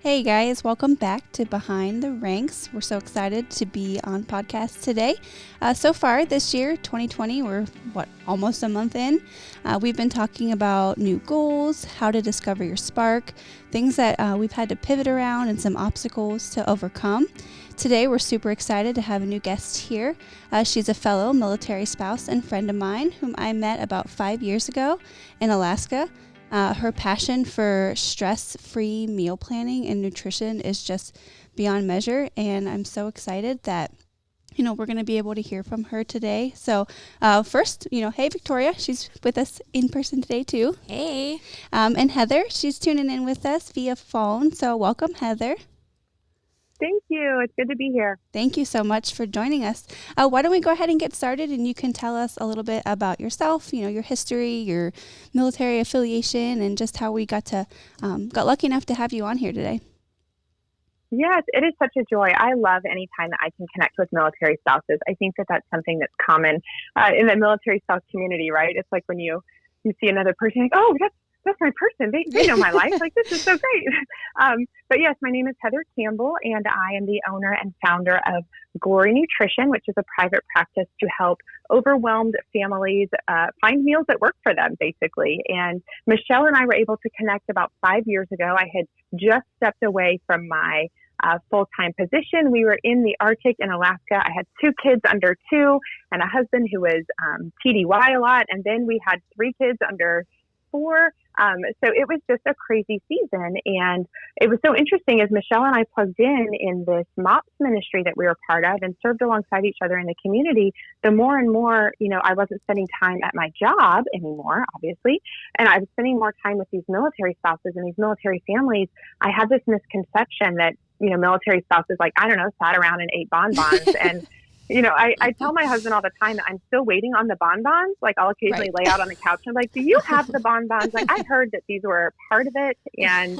Hey guys, welcome back to Behind the Ranks. We're so excited to be on podcast today. So far this year, 2020, we're almost a month in. We've been talking about new goals, how to discover your spark, things that we've had to pivot around, and some obstacles to overcome. Today, we're super excited to have a new guest here. She's a fellow military spouse and friend of mine whom I met about 5 years ago in Alaska. Her passion for stress-free meal planning and nutrition is just beyond measure, and I'm so excited that, we're going to be able to hear from her today. So first, hey, Victoria, she's with us in person today too. Hey. And Heather, she's tuning in with us via phone. So welcome, Heather. Thank you. It's good to be here. Thank you so much for joining us. Why don't we go ahead and get started, and you can tell us a little bit about yourself, your history, your military affiliation, and just how we got lucky enough to have you on here today. Yes, it is such a joy. I love any time that I can connect with military spouses. I think that that's something that's common in the military spouse community, right? It's like when you see another person, like, oh, that's my person. They know my life. Like, this is so great. But yes, my name is Heather Campbell, and I am the owner and founder of Glory Nutrition, which is a private practice to help overwhelmed families find meals that work for them, basically. And Michelle and I were able to connect about 5 years ago. I had just stepped away from my full-time position. We were in the Arctic in Alaska. I had 2 kids under 2 and a husband who was TDY a lot. And then we had 3 kids under 4. So it was just a crazy season. And it was so interesting as Michelle and I plugged in this MOPS ministry that we were part of and served alongside each other in the community. The more and more, I wasn't spending time at my job anymore, obviously. And I was spending more time with these military spouses and these military families. I had this misconception that, military spouses, sat around and ate bonbons. And I tell my husband all the time that I'm still waiting on the bonbons. Like, I'll occasionally lay out on the couch and I'm like, do you have the bonbons? Like, I heard that these were part of it, and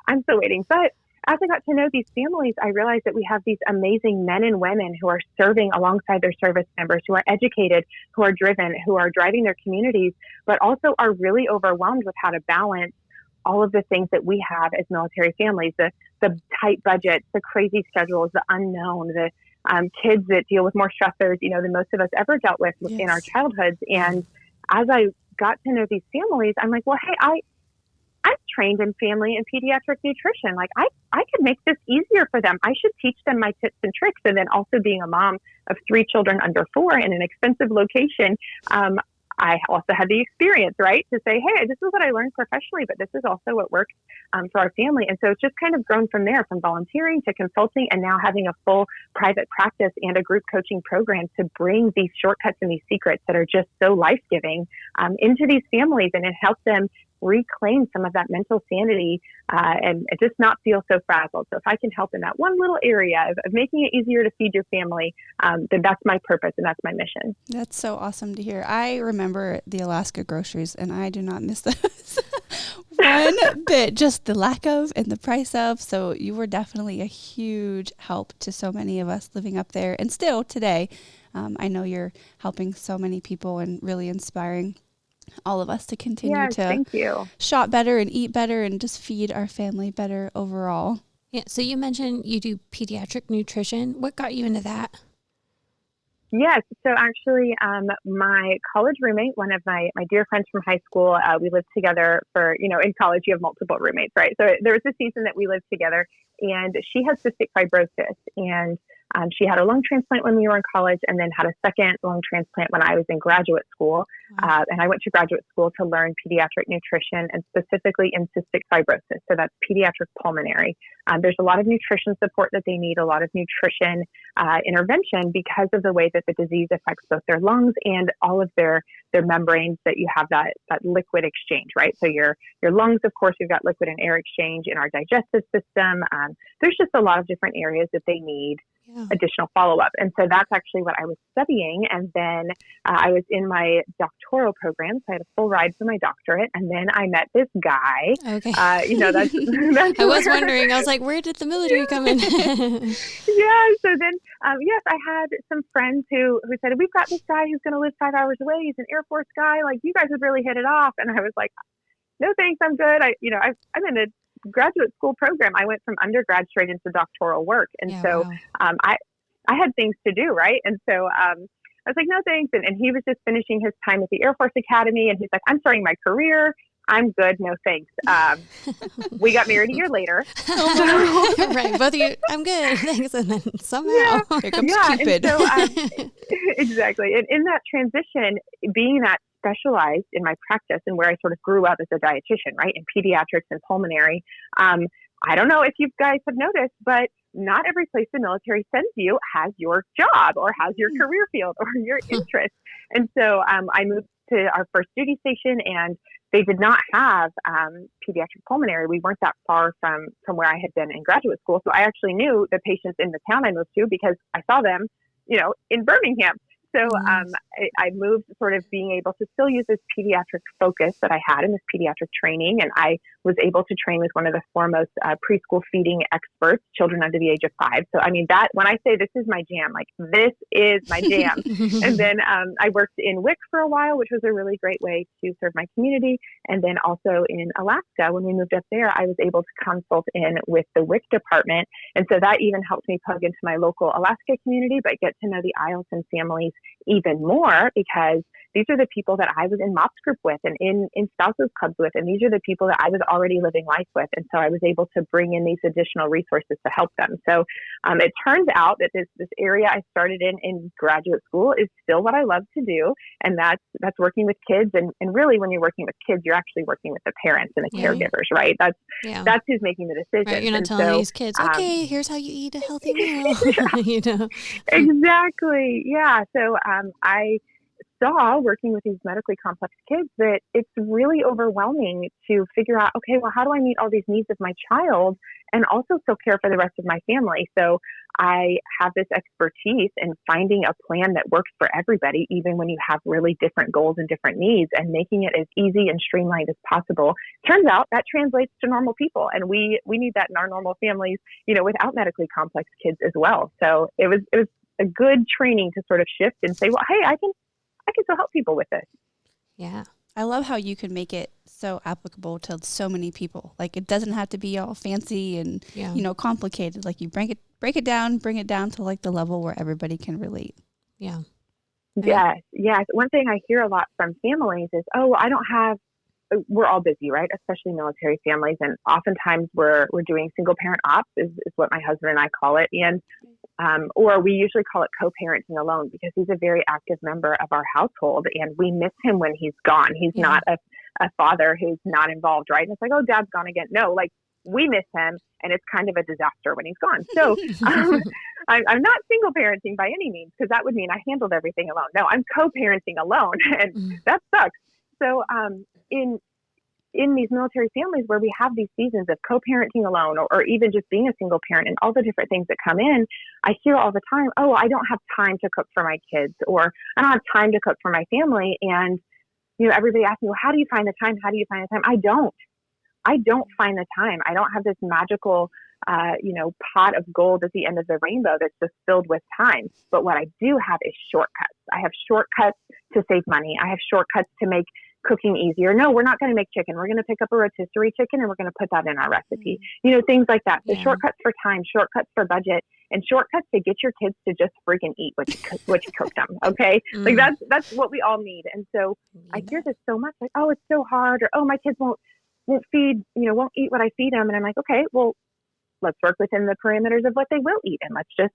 I'm still waiting. But as I got to know these families, I realized that we have these amazing men and women who are serving alongside their service members, who are educated, who are driven, who are driving their communities, but also are really overwhelmed with how to balance all of the things that we have as military families, the tight budgets, the crazy schedules, the unknown, the kids that deal with more stressors, than most of us ever dealt with in our childhoods. And as I got to know these families, I'm like, well, hey, I'm trained in family and pediatric nutrition. Like, I could make this easier for them. I should teach them my tips and tricks. And then also, being a mom of 3 children under 4 in an expensive location, I also had the experience, right, to say, hey, this is what I learned professionally, but this is also what works for our family. And so it's just kind of grown from there, from volunteering to consulting, and now having a full private practice and a group coaching program to bring these shortcuts and these secrets that are just so life-giving into these families, and it helps them reclaim some of that mental sanity and just not feel so frazzled. So if I can help in that one little area of making it easier to feed your family, then that's my purpose and that's my mission. That's so awesome to hear. I remember the Alaska groceries, and I do not miss those one bit, just the lack of and the price of. So you were definitely a huge help to so many of us living up there. And still today, I know you're helping so many people and really inspiring all of us to continue to shop better and eat better and just feed our family better overall. Yeah. So you mentioned you do pediatric nutrition. What got you into that? Yes. So actually, my college roommate, one of my dear friends from high school, we lived together for, in college, you have multiple roommates, right? So there was a season that we lived together, and she has cystic fibrosis, and she had a lung transplant when we were in college, and then had a second lung transplant when I was in graduate school. And I went to graduate school to learn pediatric nutrition, and specifically in cystic fibrosis. So that's pediatric pulmonary. There's a lot of nutrition support that they need, a lot of nutrition intervention because of the way that the disease affects both their lungs and all of their membranes, that you have that liquid exchange, right? So your lungs, of course, you've got liquid and air exchange in our digestive system. There's just a lot of different areas that they need additional follow-up. And so that's actually what I was studying. And then I was in my doctoral program, so I had a full ride for my doctorate. And then I met this guy. Okay. That's I was wondering, I was like, where did the military come in? Yeah. So then, yes, I had some friends who said, we've got this guy who's going to live 5 hours away. He's an Air Force guy. Like, you guys would really hit it off. And I was like, no, thanks. I'm good. I'm in a graduate school program. I went from undergrad straight into doctoral work. And Wow. I had things to do, right? And so I was like, no, thanks. And he was just finishing his time at the Air Force Academy. And he's like, I'm starting my career. I'm good. No, thanks. We got married a year later. Right. Both of you, I'm good. Thanks. And then somehow Here comes Yeah. Cupid. And so, exactly. And in that transition, being that specialized in my practice and where I sort of grew up as a dietitian, right, in pediatrics and pulmonary, I don't know if you guys have noticed, but not every place the military sends you has your job or has your career field or your interest. And so I moved to our first duty station, and they did not have pediatric pulmonary. We weren't that far from where I had been in graduate school. So I actually knew the patients in the town I moved to because I saw them, in Birmingham. So I moved sort of being able to still use this pediatric focus that I had in this pediatric training. And I was able to train with one of the foremost preschool feeding experts, children under the age of 5. So, I mean, that when I say this is my jam, like this is my jam. And then I worked in WIC for a while, which was a really great way to serve my community. And then also in Alaska, when we moved up there, I was able to consult in with the WIC department. And so that even helped me plug into my local Alaska community, but get to know the Eielson families even more, because these are the people that I was in MOPS group with and in spouses clubs with. And these are the people that I was already living life with. And so I was able to bring in these additional resources to help them. So it turns out that this area I started in graduate school is still what I love to do. And that's working with kids. And really, when you're working with kids, you're actually working with the parents and the caregivers, right? That's who's making the decision. Right, you're not telling these kids, okay, here's how you eat a healthy meal. Exactly. Yeah. So I saw, working with these medically complex kids, that it's really overwhelming to figure out, okay, well, how do I meet all these needs of my child and also still care for the rest of my family? So I have this expertise in finding a plan that works for everybody, even when you have really different goals and different needs, and making it as easy and streamlined as possible. Turns out that translates to normal people, and we need that in our normal families, without medically complex kids as well. So it was a good training to sort of shift and say, well, hey, I can still help people with this. Yeah. I love how you can make it so applicable to so many people. Like, it doesn't have to be all fancy and, complicated. Like, you bring it down to like the level where everybody can relate. Yeah. Yes. One thing I hear a lot from families is, we're all busy, right? Especially military families. And oftentimes we're doing single parent ops is what my husband and I call it. And, or we usually call it co-parenting alone, because he's a very active member of our household and we miss him when he's gone. He's not a father who's not involved, right? And it's like, oh, dad's gone again. No, like, we miss him, and it's kind of a disaster when he's gone. So I'm not single parenting by any means, because that would mean I handled everything alone. No, I'm co-parenting alone, and that sucks. So in these military families where we have these seasons of co-parenting alone, or even just being a single parent and all the different things that come in, I hear all the time, oh, I don't have time to cook for my kids, or I don't have time to cook for my family. And, everybody asks me, well, how do you find the time? How do you find the time? I don't find the time. I don't have this magical, pot of gold at the end of the rainbow that's just filled with time. But what I do have is shortcuts. I have shortcuts to save money. I have shortcuts to make cooking easier. No, we're not going to make chicken. We're going to pick up a rotisserie chicken and we're going to put that in our recipe. Things like that. So shortcuts for time, shortcuts for budget, and shortcuts to get your kids to just freaking eat what you cooked them. Okay. Like that's what we all need. And so I hear this so much, like, oh, it's so hard, or, oh, my kids won't eat what I feed them. And I'm like, okay, well, let's work within the parameters of what they will eat. And let's just,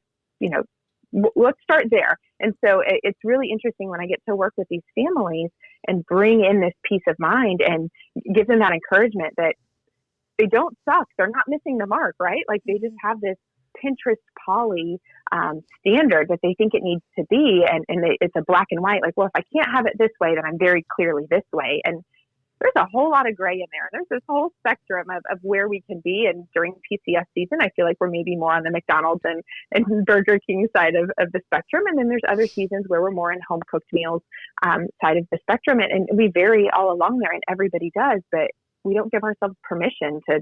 let's start there. And so it's really interesting when I get to work with these families and bring in this peace of mind and give them that encouragement that they don't suck. They're not missing the mark, right? Like, they just have this Pinterest poly standard that they think it needs to be. And it's a black and white, like, well, if I can't have it this way, then I'm very clearly this way. And there's a whole lot of gray in there. There's this whole spectrum of where we can be. And during PCS season, I feel like we're maybe more on the McDonald's and Burger King side of the spectrum. And then there's other seasons where we're more in home cooked meals side of the spectrum. And we vary all along there, and everybody does, but we don't give ourselves permission to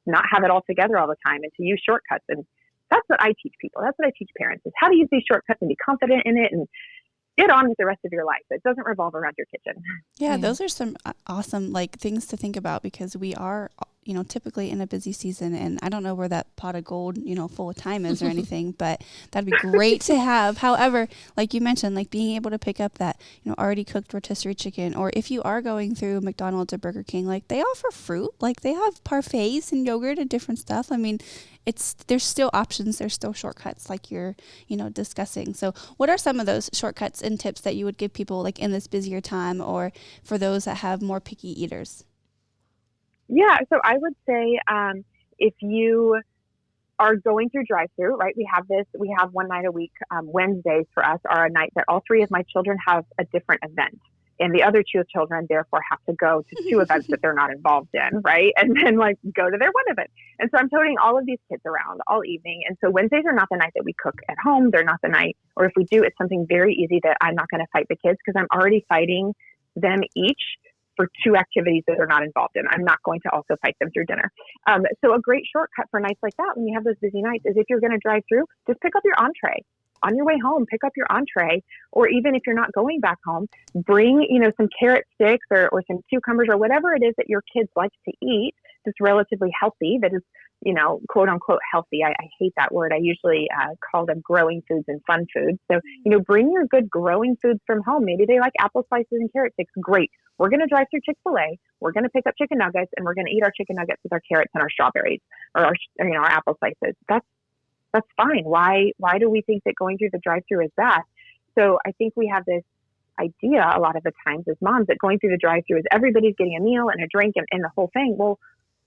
not have it all together all the time and to use shortcuts. And that's what I teach people. That's what I teach parents, is how to use these shortcuts and be confident in it and get on with the rest of your life. It doesn't revolve around your kitchen. Yeah, those are some awesome things to think about, because we are typically in a busy season, and I don't know where that pot of gold, full of thyme is or anything, but that'd be great to have. However, like you mentioned, like being able to pick up that, already cooked rotisserie chicken, or if you are going through McDonald's or Burger King, like they offer fruit, like they have parfaits and yogurt and different stuff. I mean, there's still options, there's still shortcuts like you're, discussing. So what are some of those shortcuts and tips that you would give people like in this busier time, or for those that have more picky eaters? Yeah, so I would say if you are going through drive-through, right? We have one night a week. Wednesdays for us are a night that all three of my children have a different event. And the other two children therefore have to go to two events that they're not involved in, right? And then like go to their one event. And so I'm toting all of these kids around all evening. And so Wednesdays are not the night that we cook at home. They're not the night, or if we do, it's something very easy that I'm not going to fight the kids because I'm already fighting them each for two activities that they're not involved in. I'm not going to also fight them through dinner. So a great shortcut for nights like that when you have those busy nights is if you're going to drive through, just pick up your entree. On your way home, pick up your entree, or even if you're not going back home, bring, some carrot sticks or some cucumbers or whatever it is that your kids like to eat that's relatively healthy, that is, quote unquote healthy. I hate that word. I usually call them growing foods and fun foods. So, bring your good growing foods from home. Maybe they like apple slices and carrot sticks. Great. We're going to drive through Chick-fil-A. We're going to pick up chicken nuggets, and we're going to eat our chicken nuggets with our carrots and our strawberries or our apple slices. That's fine. Why do we think that going through the drive-through is bad? So I think we have this idea a lot of the times as moms that going through the drive-through is everybody's getting a meal and a drink and the whole thing. Well,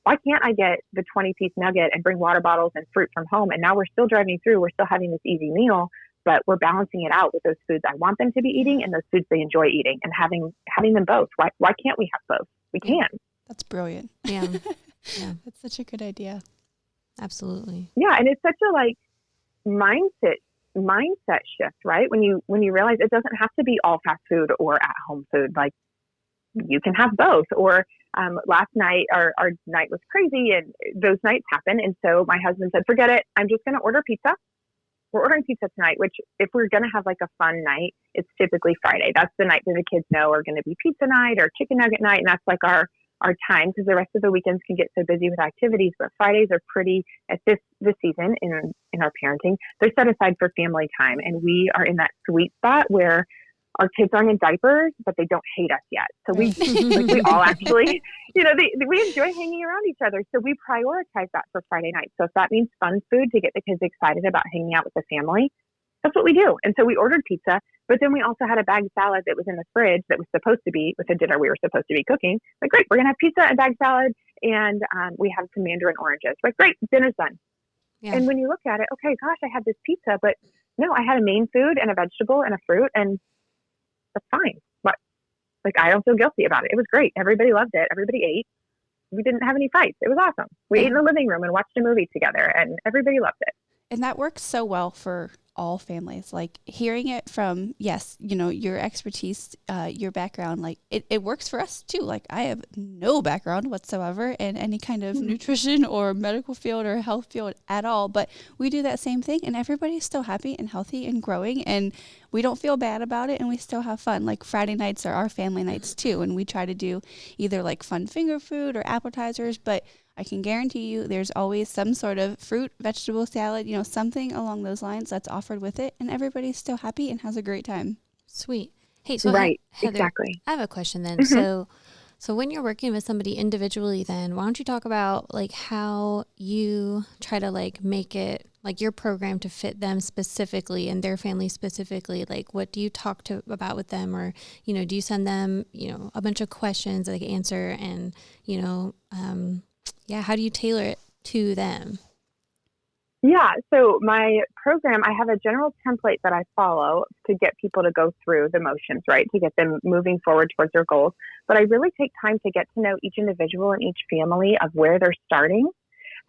why can't I get the 20-piece nugget and bring water bottles and fruit from home? And now we're still driving through. We're still having this easy meal, but we're balancing it out with those foods I want them to be eating and those foods they enjoy eating, and having them both. Why can't we have both? We can. That's brilliant. Yeah. That's such a good idea. Absolutely. Yeah, and it's such a mindset shift, right? When you realize it doesn't have to be all fast food or at home food. Like you can have both. Or last night our night was crazy, and those nights happen. And so my husband said, "Forget it. I'm just going to order pizza. We're ordering pizza tonight." Which, if we're going to have like a fun night, it's typically Friday. That's the night that the kids know are going to be pizza night or chicken nugget night, and that's like our time, because the rest of the weekends can get so busy with activities. But Fridays are pretty, at this season in our parenting, they're set aside for family time. And we are in that sweet spot where our kids aren't in diapers, but they don't hate us yet. So we all actually, we enjoy hanging around each other. So we prioritize that for Friday night. So if that means fun food to get the kids excited about hanging out with the family, that's what we do. And so we ordered pizza, but then we also had a bagged salad that was in the fridge that was supposed to be with the dinner we were supposed to be cooking. Like, great, we're going to have pizza and bagged salad, and we have some mandarin oranges. Like, great, dinner's done. Yeah. And when you look at it, okay, gosh, I had this pizza, but no, I had a main food and a vegetable and a fruit, and that's fine. But like, I don't feel guilty about it. It was great. Everybody loved it. Everybody ate. We didn't have any fights. It was awesome. We ate in the living room and watched a movie together, and everybody loved it. And that works so well for all families. Like hearing it from, yes, your expertise, your background, like it works for us too. Like I have no background whatsoever in any kind of nutrition or medical field or health field at all, but we do that same thing, and everybody's still happy and healthy and growing, and we don't feel bad about it, and we still have fun. Like Friday nights are our family nights too, and we try to do either like fun finger food or appetizers, but I can guarantee you there's always some sort of fruit, vegetable salad, something along those lines that's offered with it, and everybody's still happy and has a great time. Sweet. Hey, so right, Heather, exactly. I have a question then. Mm-hmm. So when you're working with somebody individually, then why don't you talk about like how you try to like make it like your program to fit them specifically and their family specifically? Like what do you talk about with them, or, do you send them, a bunch of questions that they can answer, and, how do you tailor it to them? Yeah. So my program, I have a general template that I follow to get people to go through the motions, right? To get them moving forward towards their goals. But I really take time to get to know each individual and each family of where they're starting.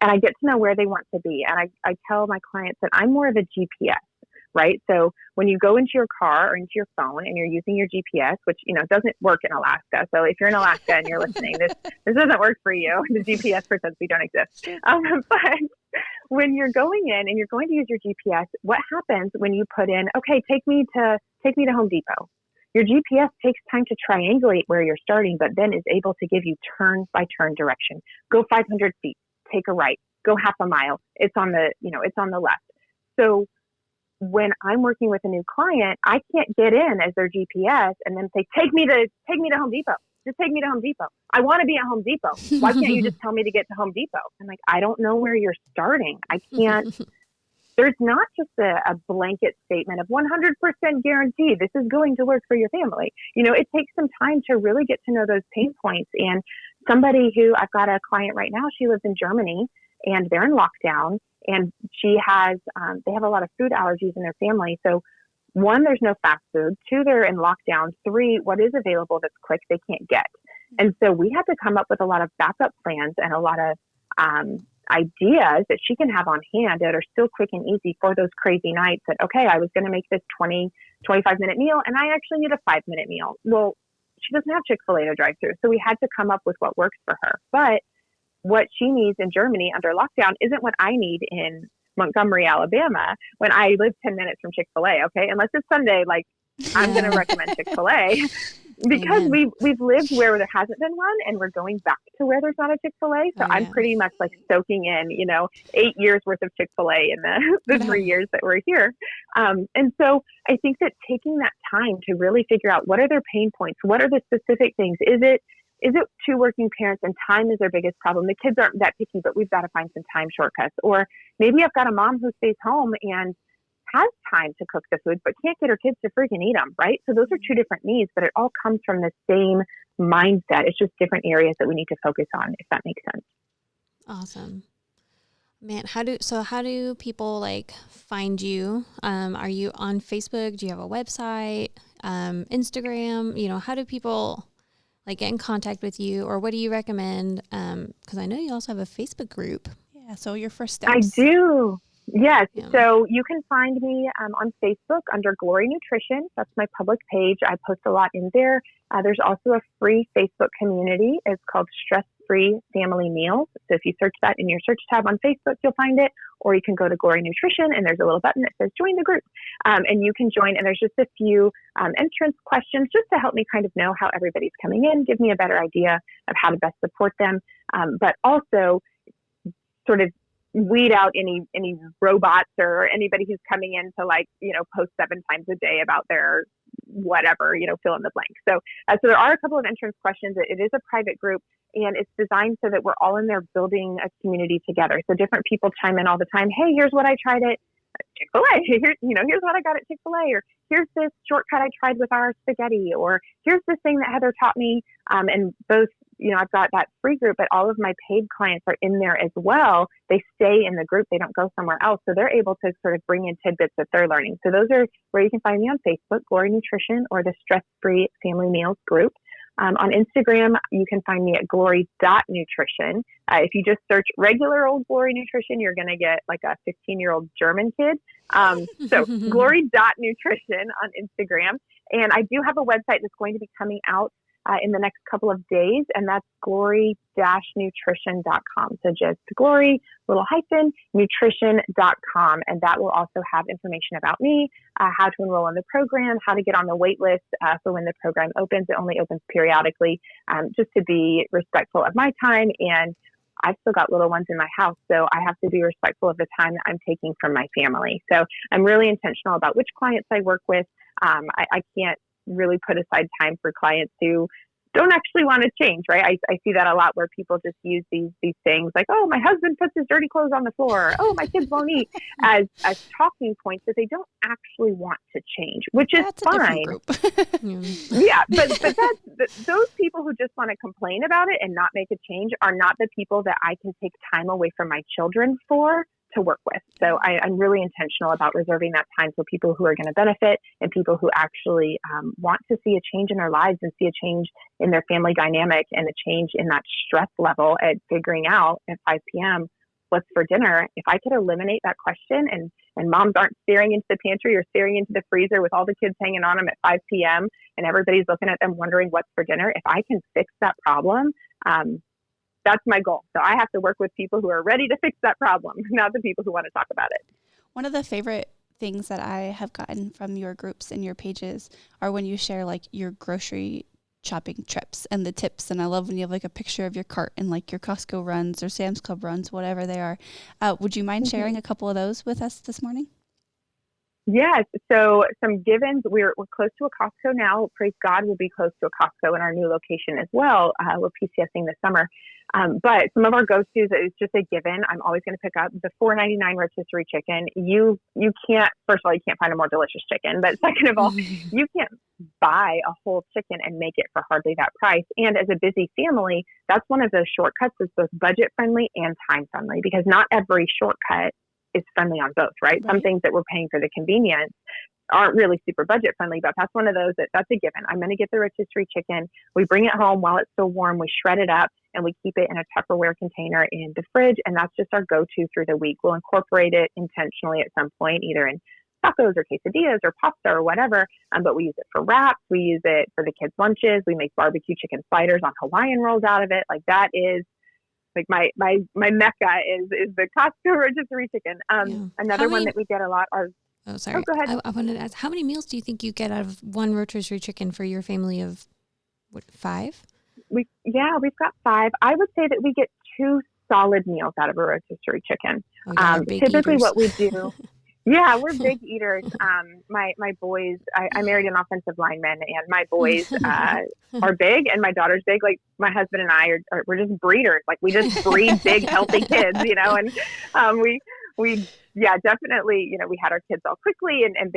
And I get to know where they want to be. And I tell my clients that I'm more of a GPS, right? So when you go into your car or into your phone and you're using your GPS, which, doesn't work in Alaska. So if you're in Alaska and you're listening, this doesn't work for you. The GPS pretends we don't exist. But when you're going in and you're going to use your GPS, what happens when you put in, okay, take me to Home Depot? Your GPS takes time to triangulate where you're starting, but then is able to give you turn-by-turn direction. Go 500 feet, take a right, go half a mile. It's on the left. So when I'm working with a new client, I can't get in as their GPS and then say, take me to Home Depot. Just take me to Home Depot. I want to be at Home Depot. Why can't you just tell me to get to Home Depot? I'm like, I don't know where you're starting. I can't. There's not just a blanket statement of 100% guarantee this is going to work for your family. It takes some time to really get to know those pain points. And somebody who, I've got a client right now, she lives in Germany and they're in lockdown, and she has, they have a lot of food allergies in their family. So 1, there's no fast food. 2, they're in lockdown. 3, what is available that's quick, they can't get. And so we had to come up with a lot of backup plans and a lot of ideas that she can have on hand that are still quick and easy for those crazy nights that, okay, I was going to make this 25-minute meal and I actually need a 5-minute meal. Well, she doesn't have Chick-fil-A to drive through. So we had to come up with what works for her. But what she needs in Germany under lockdown isn't what I need in Montgomery, Alabama, when I live 10 minutes from Chick-fil-A. Okay. Unless it's Sunday, like I'm going to recommend Chick-fil-A because we've lived where there hasn't been one and we're going back to where there's not a Chick-fil-A. So I'm pretty much like soaking in, 8 years worth of Chick-fil-A in the 3 years that we're here. And so I think that taking that time to really figure out what are their pain points, what are the specific things, is it 2 working parents and time is their biggest problem? The kids aren't that picky, but we've got to find some time shortcuts. Or maybe I've got a mom who stays home and has time to cook the food, but can't get her kids to freaking eat them, right? So those are 2 different needs, but it all comes from the same mindset. It's just different areas that we need to focus on, if that makes sense. Awesome. Man, how do people like find you? Are you on Facebook? Do you have a website? Instagram? How do people like get in contact with you, or what do you recommend? Because I know you also have a Facebook group. Yeah. So your first steps. I do. Yes. Yeah. So you can find me on Facebook under Glory Nutrition. That's my public page. I post a lot in there. There's also a free Facebook community. It's called Stress-Free Family Meals. So if you search that in your search tab on Facebook, you'll find it. Or you can go to Glory Nutrition and there's a little button that says join the group. And you can join. And there's just a few entrance questions just to help me kind of know how everybody's coming in, give me a better idea of how to best support them. But also sort of weed out any robots or anybody who's coming in to post 7 times a day about their whatever, fill in the blank. So there are a couple of entrance questions. It is a private group and it's designed so that we're all in there building a community together. So different people chime in all the time. Hey, here's what I tried at Chick-fil-A. Here's what I got at Chick-fil-A, or here's this shortcut I tried with our spaghetti, or here's this thing that Heather taught me. And both, I've got that free group, but all of my paid clients are in there as well. They stay in the group. They don't go somewhere else. So they're able to sort of bring in tidbits that they're learning. So those are where you can find me on Facebook, Glory Nutrition, or the Stress-Free Family Meals group. On Instagram, you can find me at glory.nutrition. If you just search regular old Glory Nutrition, you're going to get like a 15-year-old German kid. So glory.nutrition on Instagram. And I do have a website that's going to be coming out in the next couple of days, and that's glory-nutrition.com. So just glory, nutrition.com. And that will also have information about me, how to enroll in the program, how to get on the wait list for when the program opens. It only opens periodically, just to be respectful of my time. And I've still got little ones in my house, so I have to be respectful of the time that I'm taking from my family. So I'm really intentional about which clients I work with. I can't really put aside time for clients who don't actually want to change, right? I see that a lot where people just use these things like, oh, my husband puts his dirty clothes on the floor. Oh, my kids won't eat as talking points that they don't actually want to change, which is fine. Yeah, but those people who just want to complain about it and not make a change are not the people that I can take time away from my children to work with. So I'm really intentional about reserving that time for people who are going to benefit and people who actually want to see a change in their lives and see a change in their family dynamic and a change in that stress level at figuring out at 5 p.m. what's for dinner. If I could eliminate that question and moms aren't staring into the pantry or staring into the freezer with all the kids hanging on them at 5 p.m. and everybody's looking at them wondering what's for dinner, if I can fix that problem, that's my goal. So I have to work with people who are ready to fix that problem, not the people who want to talk about it. One of the favorite things that I have gotten from your groups and your pages are when you share like your grocery shopping trips and the tips. And I love when you have like a picture of your cart and like your Costco runs or Sam's Club runs, whatever they are. Would you mind sharing a couple of those with us this morning? Yes. So some givens, we're close to a Costco now. Praise God, we'll be close to a Costco in our new location as well. We're PCSing this summer. But some of our go-tos is just a given. I'm always going to pick up the $4.99 rotisserie chicken. You can't, first of all, you can't find a more delicious chicken. But second of all, you can't buy a whole chicken and make it for hardly that price. And as a busy family, that's one of those shortcuts that's both budget friendly and time friendly, because not every shortcut is friendly on both, right? Some things that we're paying for the convenience aren't really super budget friendly, but that's one of those that's a given. I'm going to get the rotisserie chicken. We bring it home while it's still warm. We shred it up and we keep it in a Tupperware container in the fridge. And that's just our go-to through the week. We'll incorporate it intentionally at some point, either in tacos or quesadillas or pasta or whatever. But we use it for wraps. We use it for the kids' lunches. We make barbecue chicken sliders on Hawaiian rolls out of it. Like that is like my mecca is the Costco rotisserie chicken. Another one that we get a lot are. Oh, sorry. Go ahead. I wanted to ask, how many meals do you think you get out of one rotisserie chicken for your family of 5? We've got 5. I would say that we get 2 solid meals out of a rotisserie chicken. Typically eaters. What we do. Yeah, we're big eaters. My boys, I married an offensive lineman, and my boys are big, and my daughter's big. Like my husband and I we're just breeders. Like we just breed big, healthy kids, and we definitely, we had our kids all quickly, and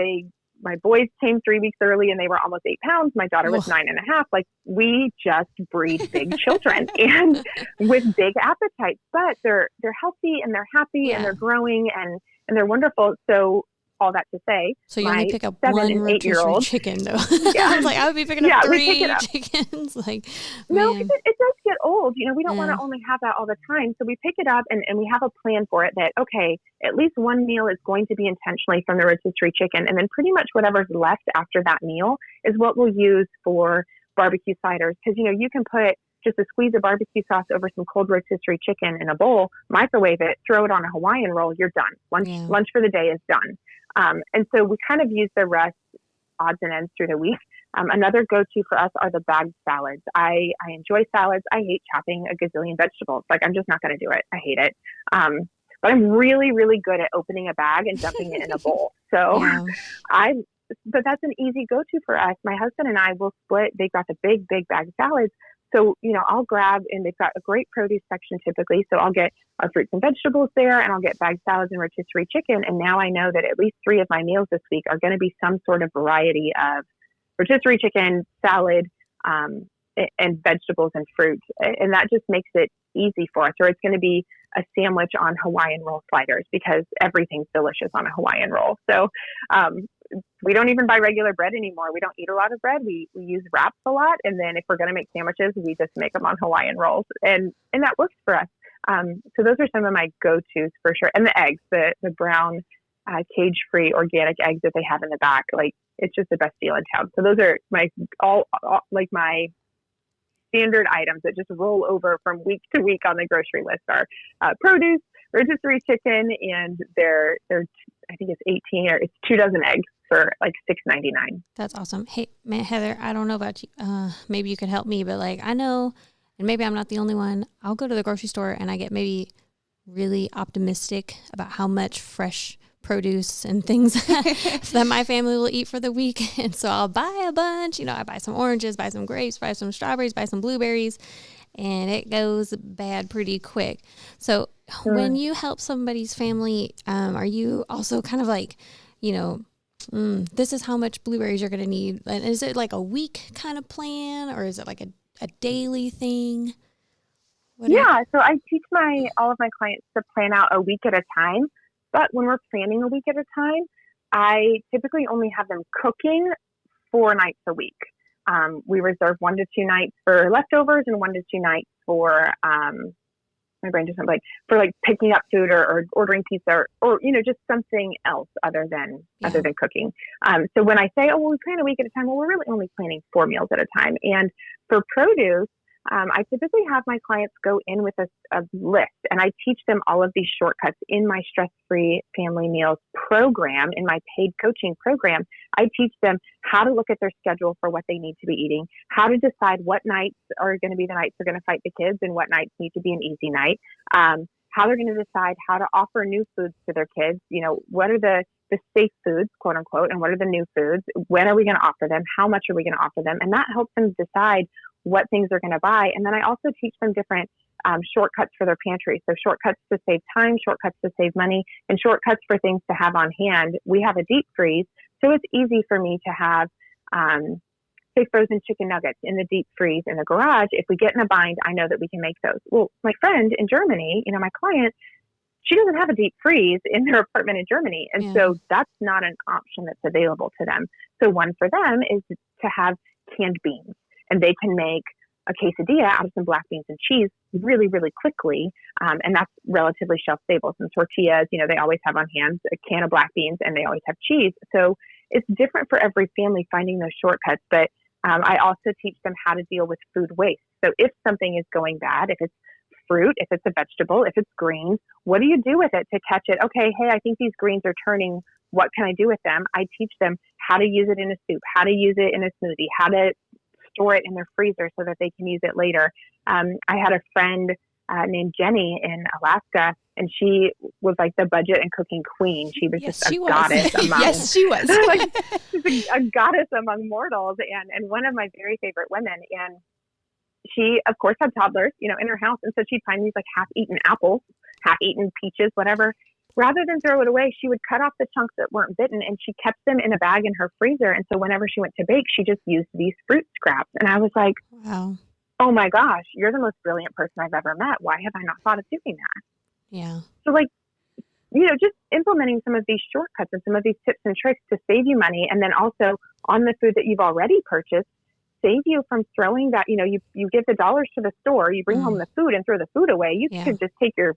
my boys came 3 weeks early and they were almost 8 pounds. My daughter was 9.5. Like we just breed big children and with big appetites, but they're healthy and they're happy and they're growing and they're wonderful. So all that to say, so you only pick up 1 rotisserie chicken though. I was like, I would be picking up 3 chickens. Like, no, because it does get old. We don't want to only have that all the time. So we pick it up and we have a plan for it that, okay, at least one meal is going to be intentionally from the rotisserie chicken. And then pretty much whatever's left after that meal is what we'll use for barbecue sliders. Because, you can put just a squeeze of barbecue sauce over some cold rotisserie chicken in a bowl, microwave it, throw it on a Hawaiian roll, you're done. Lunch for the day is done. And so we kind of use the rest odds and ends through the week. Another go-to for us are the bagged salads. I enjoy salads. I hate chopping a gazillion vegetables. Like I'm just not going to do it. I hate it. But I'm really, really good at opening a bag and dumping it in a bowl. So but that's an easy go-to for us. My husband and I will split. They've got the big bagged salads. So, I'll grab, and they've got a great produce section typically. So I'll get our fruits and vegetables there, and I'll get bagged salads and rotisserie chicken. And now I know that at least 3 of my meals this week are going to be some sort of variety of rotisserie chicken, salad, and vegetables and fruit. And that just makes it easy for us. Or it's going to be a sandwich on Hawaiian roll sliders because everything's delicious on a Hawaiian roll. So, we don't even buy regular bread anymore. We don't eat a lot of bread. We use wraps a lot. And then if we're going to make sandwiches, we just make them on Hawaiian rolls. And that works for us. So those are some of my go-tos for sure. And the eggs, the brown, cage-free organic eggs that they have in the back. Like it's just the best deal in town. So those are my standard items that just roll over from week to week on the grocery list are produce, rotisserie chicken, and they're I think it's 18 or it's 2 dozen eggs for like $6.99. That's awesome. Hey, Heather, I don't know about you. Maybe you could help me, but like I know, and maybe I'm not the only one. I'll go to the grocery store and I get maybe really optimistic about how much fresh produce and things that my family will eat for the week. And so I'll buy a bunch, I buy some oranges, buy some grapes, buy some strawberries, buy some blueberries, and it goes bad pretty quick. So when you help somebody's family, are you also kind of like, this is how much blueberries you're going to need? And is it like a week kind of plan, or is it like a daily thing? So I teach all of my clients to plan out a week at a time. But when we're planning a week at a time, I typically only have them cooking 4 nights a week. We reserve 1 to 2 nights for leftovers and 1 to 2 nights for, my brain just went blank, for like picking up food or ordering pizza or just something else other than cooking. So when I say, we plan a week at a time, we're really only planning 4 meals at a time. And for produce, I typically have my clients go in with a list, and I teach them all of these shortcuts in my Stress-Free Family Meals program, in my paid coaching program. I teach them how to look at their schedule for what they need to be eating, how to decide what nights are going to be the nights they're going to fight the kids and what nights need to be an easy night, how they're going to decide how to offer new foods to their kids. What are the safe foods, quote unquote, and what are the new foods? When are we going to offer them? How much are we going to offer them? And that helps them decide what things they're going to buy. And then I also teach them different shortcuts for their pantry. So shortcuts to save time, shortcuts to save money, and shortcuts for things to have on hand. We have a deep freeze, so it's easy for me to have, say, frozen chicken nuggets in the deep freeze in the garage. If we get in a bind, I know that we can make those. Well, my friend in Germany, my client, she doesn't have a deep freeze in their apartment in Germany. And so that's not an option that's available to them. So one for them is to have canned beans, and they can make a quesadilla out of some black beans and cheese really, really quickly. And that's relatively shelf stable. Some tortillas, they always have on hand a can of black beans, and they always have cheese. So it's different for every family finding those shortcuts. But I also teach them how to deal with food waste. So if something is going bad, if it's fruit, if it's a vegetable, if it's greens, what do you do with it to catch it? Okay, hey, I think these greens are turning. What can I do with them? I teach them how to use it in a soup, how to use it in a smoothie, how to store it in their freezer so that they can use it later. I had a friend named Jenny in Alaska, and she was like the budget and cooking queen. She was just a goddess among yes, she was she's a goddess among mortals, and one of my very favorite women. And she, of course, had toddlers, in her house, and so she'd find these like half-eaten apples, half-eaten peaches, whatever. Rather than throw it away, she would cut off the chunks that weren't bitten, and she kept them in a bag in her freezer. And so whenever she went to bake, she just used these fruit scraps. And I was like, wow. Oh my gosh, you're the most brilliant person I've ever met. Why have I not thought of doing that? Yeah. So just implementing some of these shortcuts and some of these tips and tricks to save you money. And then also on the food that you've already purchased, save you from throwing that, you give the dollars to the store, you bring home the food and throw the food away. You could just take your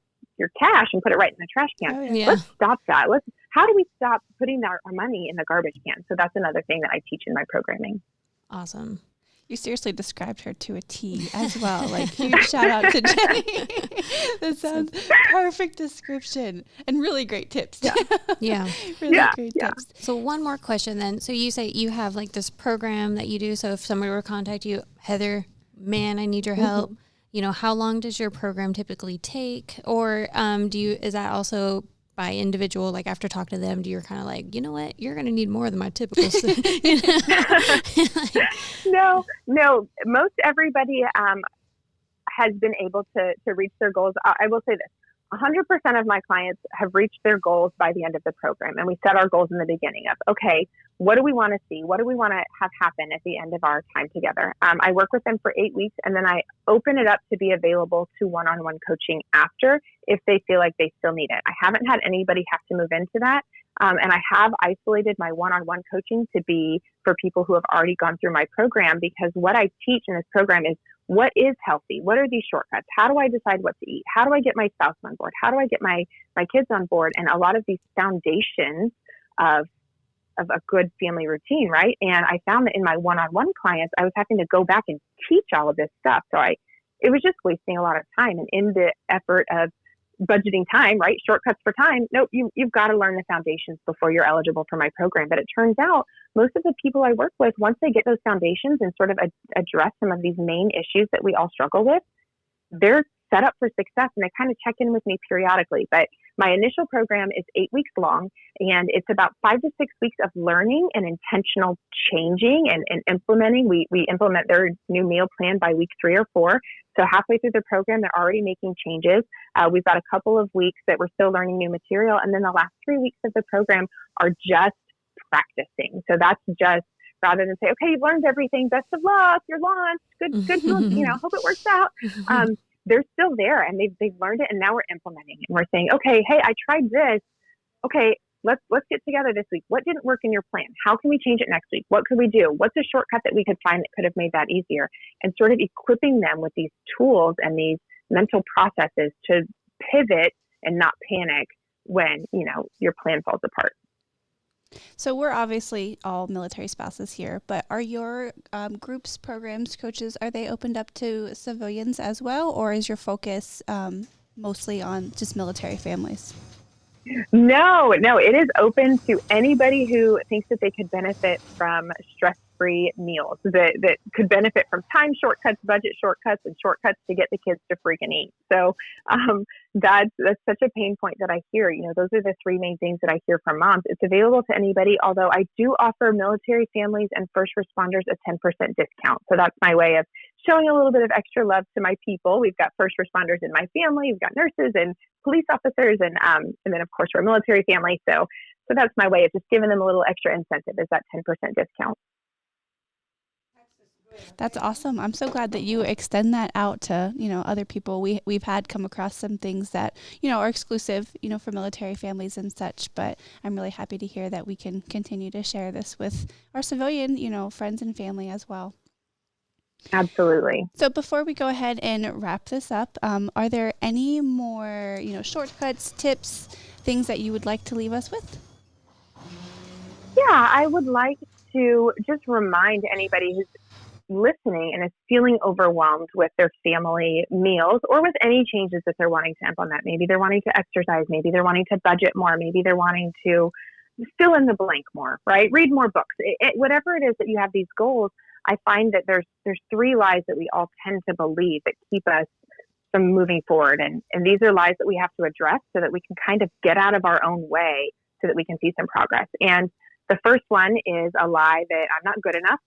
cash and put it right in the trash can. Oh, yeah. Let's stop that. How do we stop putting our money in the garbage can? So that's another thing that I teach in my programming. Awesome. You seriously described her to a T as well. Huge shout out to Jenny. That sounds perfect description and really great tips. Yeah. Really great tips. So one more question then. So you say you have this program that you do. So if somebody were to contact you, Heather, man, I need your help. How long does your program typically take? Or is that also by individual, after talking to them, do you kind of you know what, you're going to need more than my typical No, most everybody has been able to reach their goals. I will say this, 100% of my clients have reached their goals by the end of the program. And we set our goals in the beginning of, okay, what do we want to see? What do we want to have happen at the end of our time together? I work with them for 8 weeks, and then I open it up to be available to one-on-one coaching after if they feel like they still need it. I haven't had anybody have to move into that. And I have isolated my one-on-one coaching to be for people who have already gone through my program, because what I teach in this program is what is healthy? What are these shortcuts? How do I decide what to eat? How do I get my spouse on board? How do I get my kids on board? And a lot of these foundations of a good family routine, right? And I found that in my one-on-one clients, I was having to go back and teach all of this stuff. So it was just wasting a lot of time. And in the effort of budgeting time, right? Shortcuts for time. Nope, you've got to learn the foundations before you're eligible for my program. But it turns out most of the people I work with, once they get those foundations and sort of address some of these main issues that we all struggle with, they're set up for success, and they kind of check in with me periodically. But my initial program is 8 weeks long, and it's about 5 to 6 weeks of learning and intentional changing and implementing. We implement their new meal plan by week 3 or 4. So halfway through the program, they're already making changes. We've got a couple of weeks that we're still learning new material. And then the last 3 weeks of the program are just practicing. So that's just, rather than say, okay, you've learned everything, best of luck, you're launched, good, hope it works out. They're still there, and they've learned it, and now we're implementing it. And we're saying, okay, hey, I tried this. Okay, let's get together this week. What didn't work in your plan? How can we change it next week? What could we do? What's a shortcut that we could find that could have made that easier? And sort of equipping them with these tools and these mental processes to pivot and not panic when, your plan falls apart. So we're obviously all military spouses here, but are your groups, programs, coaches, are they opened up to civilians as well, or is your focus mostly on just military families? No, it is open to anybody who thinks that they could benefit from stress-free meals, that could benefit from time shortcuts, budget shortcuts, and shortcuts to get the kids to freaking eat. So that's such a pain point that I hear. Those are the three main things that I hear from moms. It's available to anybody, although I do offer military families and first responders a 10% discount. So that's my way of showing a little bit of extra love to my people. We've got first responders in my family. We've got nurses and police officers, and then of course we're a military family. So that's my way of just giving them a little extra incentive, is that 10% discount. That's awesome. I'm so glad that you extend that out to, other people. We've had come across some things that, are exclusive, for military families and such, but I'm really happy to hear that we can continue to share this with our civilian, friends and family as well. Absolutely. So before we go ahead and wrap this up, are there any more, shortcuts, tips, things that you would like to leave us with? Yeah, I would like to just remind anybody who's listening and is feeling overwhelmed with their family meals or with any changes that they're wanting to implement. Maybe they're wanting to exercise. Maybe they're wanting to budget more. Maybe they're wanting to fill in the blank more, right? Read more books. Whatever it is that you have these goals, I find that there's three lies that we all tend to believe that keep us from moving forward. And these are lies that we have to address so that we can kind of get out of our own way so that we can see some progress. And the first one is a lie that I'm not good enough,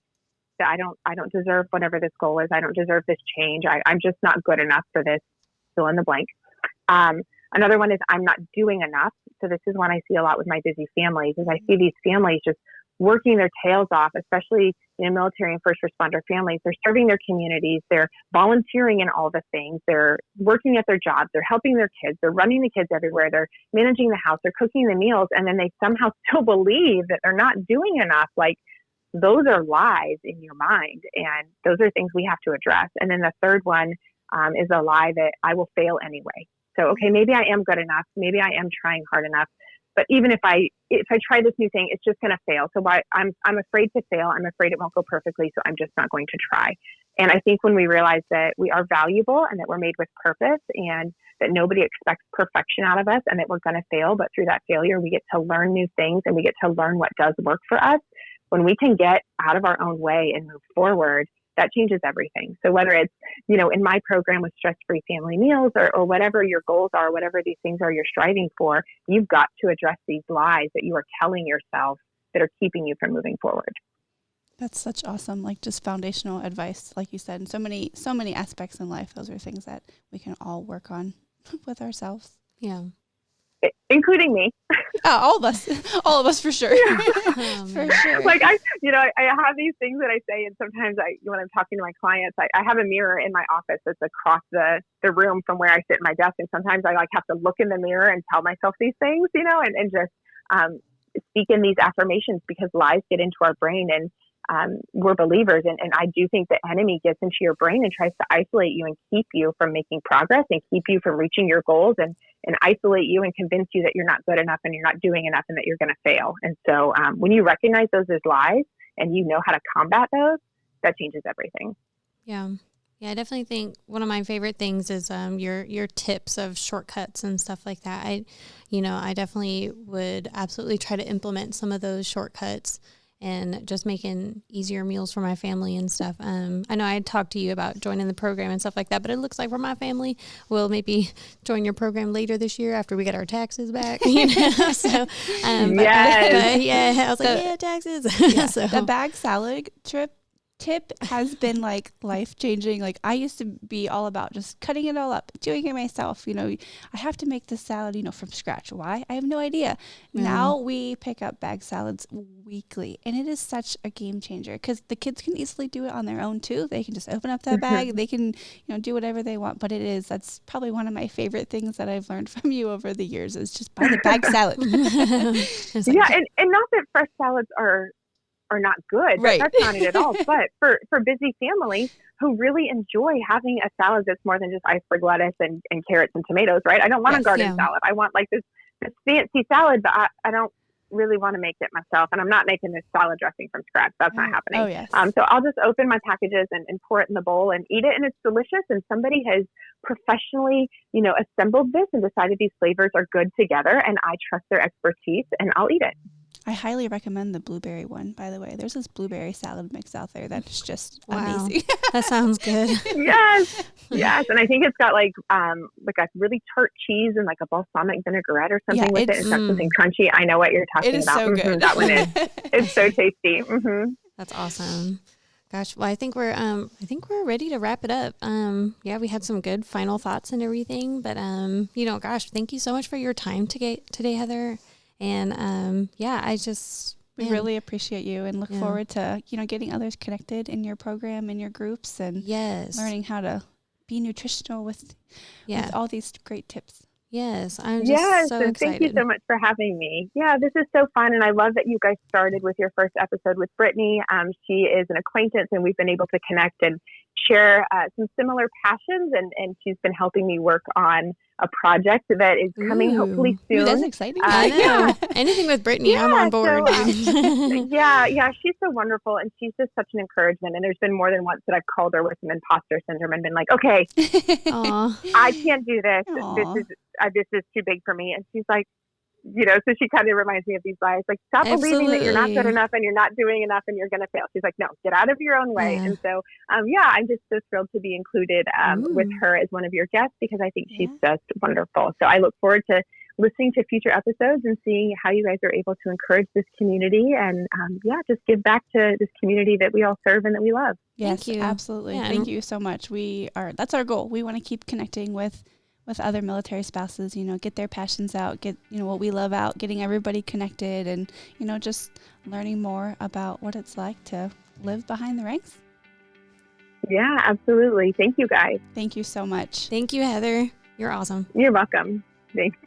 that I don't deserve whatever this goal is. I don't deserve this change. I'm just not good enough for this, fill in the blank. Another one is I'm not doing enough. So this is one I see a lot with my busy families, is I see these families just working their tails off, especially military and first responder families. They're serving their communities. They're volunteering in all the things. They're working at their jobs. They're helping their kids. They're running the kids everywhere. They're managing the house. They're cooking the meals. And then they somehow still believe that they're not doing enough. Like, those are lies in your mind. And those are things we have to address. And then the third one is a lie that I will fail anyway. So, okay, maybe I am good enough. Maybe I am trying hard enough. But even if I try this new thing, it's just going to fail. So I'm afraid to fail. I'm afraid it won't go perfectly. So I'm just not going to try. And I think when we realize that we are valuable and that we're made with purpose and that nobody expects perfection out of us and that we're going to fail, but through that failure, we get to learn new things and we get to learn what does work for us. When we can get out of our own way and move forward, that changes everything. So whether it's, in my program with stress-free family meals or whatever your goals are, whatever these things are you're striving for, you've got to address these lies that you are telling yourself that are keeping you from moving forward. That's such awesome, just foundational advice, like you said, and so many aspects in life. Those are things that we can all work on with ourselves. Yeah. Including me. All of us for sure. Yeah. For sure. Like I have these things that I say, and sometimes when I'm talking to my clients, I have a mirror in my office that's across the room from where I sit at my desk. And sometimes I have to look in the mirror and tell myself these things, and just speak in these affirmations, because lies get into our brain and we're believers. And I do think the enemy gets into your brain and tries to isolate you and keep you from making progress and keep you from reaching your goals and isolate you and convince you that you're not good enough and you're not doing enough and that you're going to fail. And so when you recognize those as lies and you know how to combat those, that changes everything. Yeah. Yeah, I definitely think one of my favorite things is your tips of shortcuts and stuff like that. I definitely would absolutely try to implement some of those shortcuts and just making easier meals for my family and stuff. I know I talked to you about joining the program and stuff like that, but it looks like for my family, we'll maybe join your program later this year after we get our taxes back. So, yes. But I was like, taxes. Yeah. So. The bag salad tip has been life-changing. I used to be all about just cutting it all up, doing it myself. I have to make this salad, from scratch. Why? I have no idea. Yeah. Now we pick up bag salads weekly, and it is such a game changer because the kids can easily do it on their own too. They can just open up that bag. They can, do whatever they want. But that's probably one of my favorite things that I've learned from you over the years is just buy the bag salad. Yeah, and not that fresh salads are not good. Right. That's not it at all. But for busy families who really enjoy having a salad that's more than just iceberg lettuce and carrots and tomatoes, right? I don't want a garden salad. I want this fancy salad, but I don't really want to make it myself, and I'm not making this salad dressing from scratch. That's not happening. Oh, yes. So I'll just open my packages and pour it in the bowl and eat it, and it's delicious. And somebody has professionally, assembled this and decided these flavors are good together, and I trust their expertise, and I'll eat it. I highly recommend the blueberry one, by the way. There's this blueberry salad mix out there that's just amazing. That sounds good. Yes. And I think it's got like a really tart cheese and like a balsamic vinaigrette or something with it. It's got something crunchy. I know what you're talking about. It is so good. That one is. It's so tasty. That's awesome. Gosh, well, I think we're ready to wrap it up. We had some good final thoughts and everything, but thank you so much for your time today, Heather. And we really appreciate you and look forward to, getting others connected in your program, in your groups, and learning how to be nutritional with all these great tips. Yes, I'm just so excited. Thank you so much for having me. Yeah, this is so fun. And I love that you guys started with your first episode with Brittany. She is an acquaintance, and we've been able to connect and share some similar passions. And she's been helping me work on a project that is coming hopefully soon. Ooh, that's exciting. I know. Anything with Brittany, I'm on board. So, she's so wonderful, and she's just such an encouragement. And there's been more than once that I've called her with some imposter syndrome and been like, okay, I can't do this. This is too big for me. And she's like, so she kind of reminds me of these lies, like, stop believing that you're not good enough and you're not doing enough and you're going to fail. She's like, no, get out of your own way. And so, I'm just so thrilled to be included with her as one of your guests, because I think she's just wonderful. So I look forward to listening to future episodes and seeing how you guys are able to encourage this community and, just give back to this community that we all serve and that we love. Yes, Thank you. Absolutely. Yeah. Thank you so much. That's our goal. We want to keep connecting with other military spouses, get their passions out, get, what we love out, getting everybody connected, and, just learning more about what it's like to live behind the ranks. Yeah, absolutely. Thank you, guys. Thank you so much. Thank you, Heather. You're awesome. You're welcome. Thanks.